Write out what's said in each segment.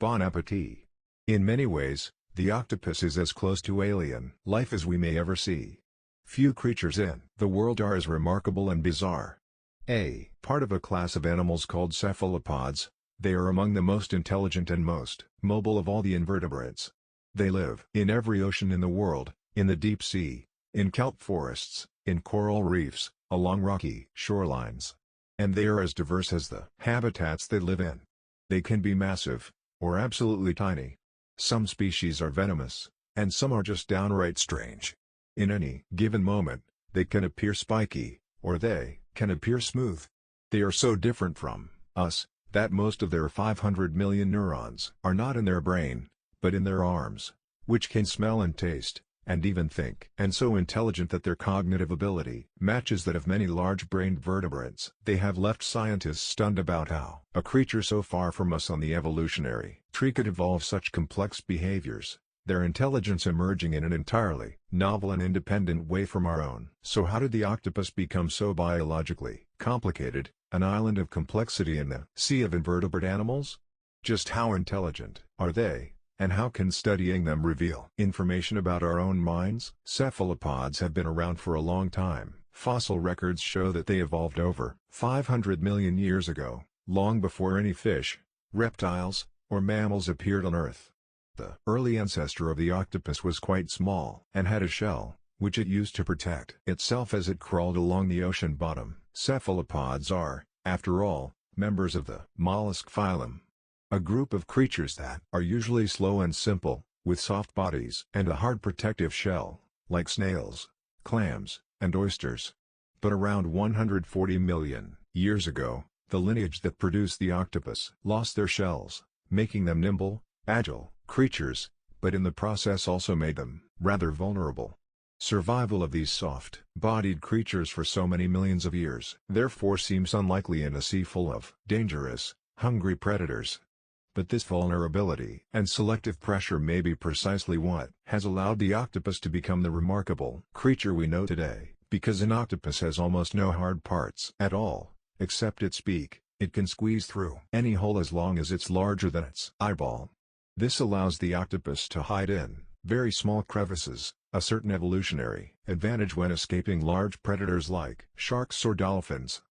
Bon appetit. In many ways, the octopus is as close to alien life as we may ever see. Few creatures in the world are as remarkable and bizarre. Part of a class of animals called cephalopods, they are among the most intelligent and most mobile of all the invertebrates. They live in every ocean in the world, in the deep sea, in kelp forests, in coral reefs, along rocky shorelines. And they are as diverse as the habitats they live in. They can be massive, or absolutely tiny. Some species are venomous, and some are just downright strange. In any given moment, they can appear spiky, or they can appear smooth. They are so different from us, that most of their 500 million neurons are not in their brain, but in their arms, which can smell and taste, and even think. And so intelligent that their cognitive ability matches that of many large-brained vertebrates. They have left scientists stunned about how a creature so far from us on the evolutionary tree could evolve such complex behaviors, their intelligence emerging in an entirely novel and independent way from our own. So how did the octopus become so biologically complicated, an island of complexity in the sea of invertebrate animals? Just how intelligent are they, and how can studying them reveal information about our own minds? Cephalopods have been around for a long time. Fossil records show that they evolved over 500 million years ago, long before any fish, reptiles, or mammals appeared on Earth. The early ancestor of the octopus was quite small and had a shell, which it used to protect itself as it crawled along the ocean bottom. Cephalopods are, after all, members of the mollusk phylum, a group of creatures that are usually slow and simple, with soft bodies and a hard protective shell, like snails, clams, and oysters. But around 140 million years ago, the lineage that produced the octopus lost their shells, making them nimble, agile creatures, but in the process also made them rather vulnerable. Survival of these soft-bodied creatures for so many millions of years therefore seems unlikely in a sea full of dangerous, hungry predators. But this vulnerability and selective pressure may be precisely what has allowed the octopus to become the remarkable creature we know today, because an octopus has almost no hard parts at all, except its beak. It can squeeze through any hole as long as it's larger than its eyeball. This allows the octopus to hide in very small crevices, a certain evolutionary advantage when escaping large predators like sharks or dolphins.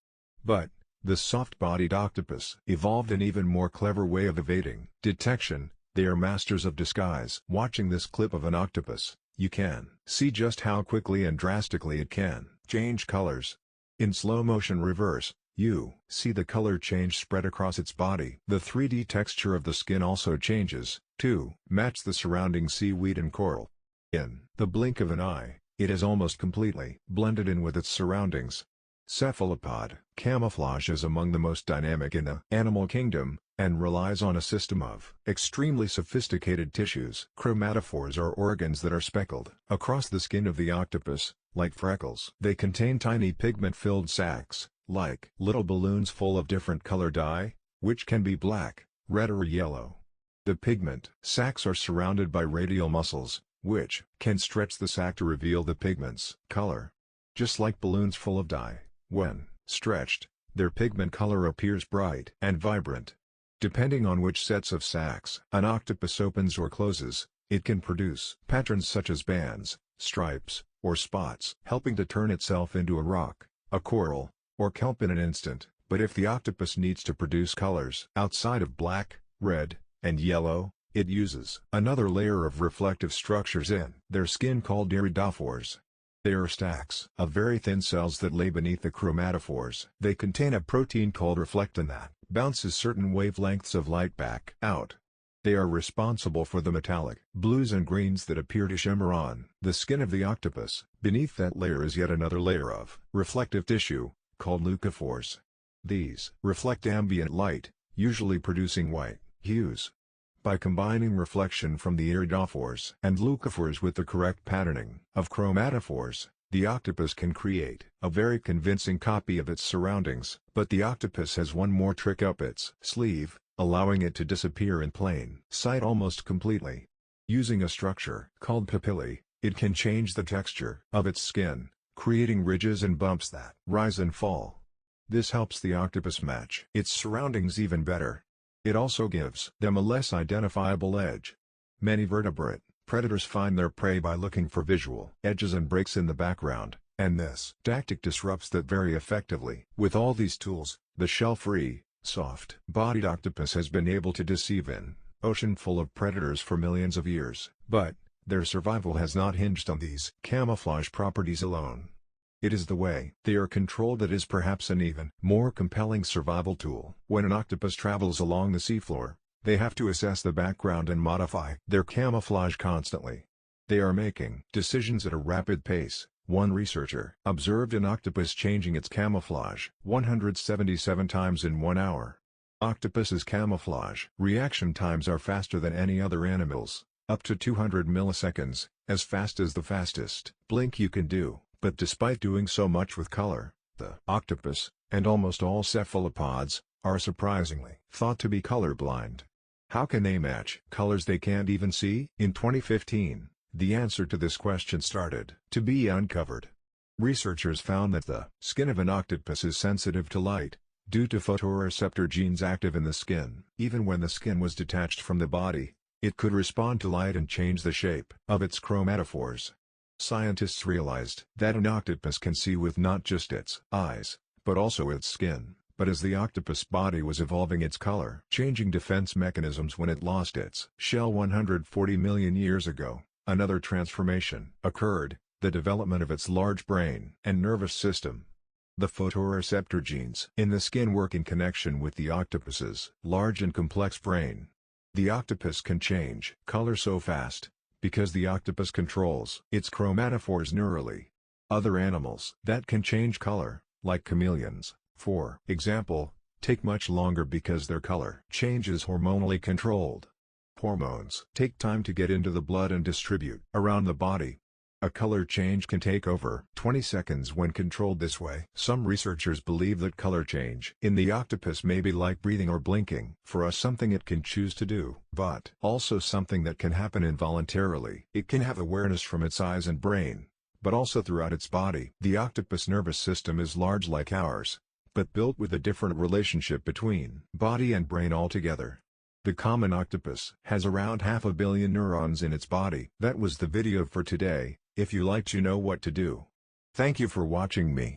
But the soft-bodied octopus evolved an even more clever way of evading detection. They are masters of disguise. Watching this clip of an octopus, you can see just how quickly and drastically it can change colors. In slow-motion reverse, you see the color change spread across its body. The 3D texture of the skin also changes, to match the surrounding seaweed and coral. In the blink of an eye, it is almost completely blended in with its surroundings. Cephalopod camouflage is among the most dynamic in the animal kingdom, and relies on a system of extremely sophisticated tissues. Chromatophores are organs that are speckled across the skin of the octopus, like freckles. They contain tiny pigment-filled sacs, like little balloons full of different color dye, which can be black, red or yellow. The pigment sacs are surrounded by radial muscles, which can stretch the sac to reveal the pigment's color. Just like balloons full of dye, when stretched, their pigment color appears bright and vibrant. Depending on which sets of sacs an octopus opens or closes, it can produce patterns such as bands, stripes, or spots, helping to turn itself into a rock, a coral, or kelp in an instant. But if the octopus needs to produce colors outside of black, red, and yellow, it uses another layer of reflective structures in their skin called iridophores. They are stacks of very thin cells that lay beneath the chromatophores. They contain a protein called reflectin that bounces certain wavelengths of light back out. They are responsible for the metallic blues and greens that appear to shimmer on the skin of the octopus. Beneath that layer is yet another layer of reflective tissue, called leucophores. These reflect ambient light, usually producing white hues. By combining reflection from the iridophores and leucophores with the correct patterning of chromatophores, the octopus can create a very convincing copy of its surroundings. But the octopus has one more trick up its sleeve, allowing it to disappear in plain sight almost completely. Using a structure called papillae, it can change the texture of its skin, creating ridges and bumps that rise and fall. This helps the octopus match its surroundings even better. It also gives them a less identifiable edge. Many vertebrate predators find their prey by looking for visual edges and breaks in the background, and this tactic disrupts that very effectively. With all these tools, the shell-free, soft-bodied octopus has been able to deceive an ocean full of predators for millions of years. But their survival has not hinged on these camouflage properties alone. It is the way they are controlled that is perhaps an even more compelling survival tool. When an octopus travels along the seafloor, they have to assess the background and modify their camouflage constantly. They are making decisions at a rapid pace. One researcher observed an octopus changing its camouflage 177 times in 1 hour. Octopus's camouflage reaction times are faster than any other animal's, up to 200 milliseconds, as fast as the fastest blink you can do. But despite doing so much with color, the octopus, and almost all cephalopods, are surprisingly thought to be colorblind. How can they match colors they can't even see? In 2015, the answer to this question started to be uncovered. Researchers found that the skin of an octopus is sensitive to light, due to photoreceptor genes active in the skin. Even when the skin was detached from the body, it could respond to light and change the shape of its chromatophores. Scientists realized that an octopus can see with not just its eyes, but also its skin. But as the octopus body was evolving its color-changing defense mechanisms when it lost its shell 140 million years ago, another transformation occurred, the development of its large brain and nervous system. The photoreceptor genes in the skin work in connection with the octopus's large and complex brain. The octopus can change color so fast, because the octopus controls its chromatophores neurally. Other animals that can change color, like chameleons, for example, take much longer because their color change is hormonally controlled. Hormones take time to get into the blood and distribute around the body. A color change can take over 20 seconds when controlled this way. Some researchers believe that color change in the octopus may be like breathing or blinking. For us, something it can choose to do, but also something that can happen involuntarily. It can have awareness from its eyes and brain, but also throughout its body. The octopus nervous system is large like ours, but built with a different relationship between body and brain altogether. The common octopus has around 500 million neurons in its body. That was the video for today. If you like to know what to do. Thank you for watching me.